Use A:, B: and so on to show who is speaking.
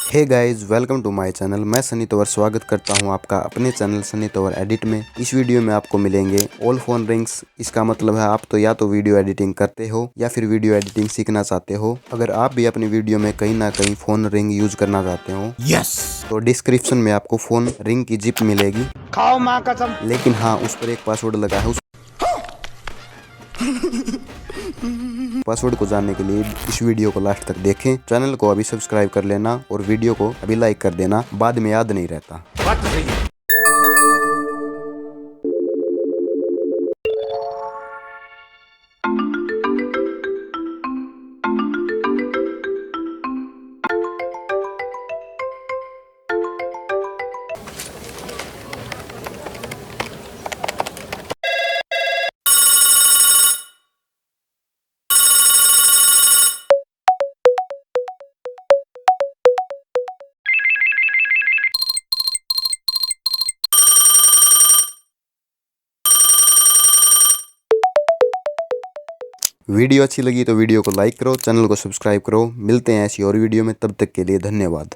A: Hey guys, welcome to my channel. मैं सनी तोवर स्वागत करता हूं आपका अपने चैनल सनी तोवर एडिट में। इस वीडियो में आपको मिलेंगे ऑल फोन रिंग्स। इसका मतलब है आप तो या तो वीडियो एडिटिंग करते हो या फिर वीडियो एडिटिंग सीखना चाहते हो। अगर आप भी अपनी वीडियो में कहीं ना कहीं फोन रिंग यूज करना चाहते हो तो डिस्क्रिप्शन में आपको फोन रिंग की जिप मिलेगी।
B: खाओ माँ कसम।
A: लेकिन हाँ, उस पर एक पासवर्ड लगा है। उस पासवर्ड को जानने के लिए इस वीडियो को लास्ट तक देखें। चैनल को अभी सब्सक्राइब कर लेना और वीडियो को अभी लाइक कर देना, बाद में याद नहीं रहता।
B: बात तो सही है।
A: वीडियो अच्छी लगी तो वीडियो को लाइक करो, चैनल को सब्सक्राइब करो। मिलते हैं ऐसी और वीडियो में, तब तक के लिए धन्यवाद।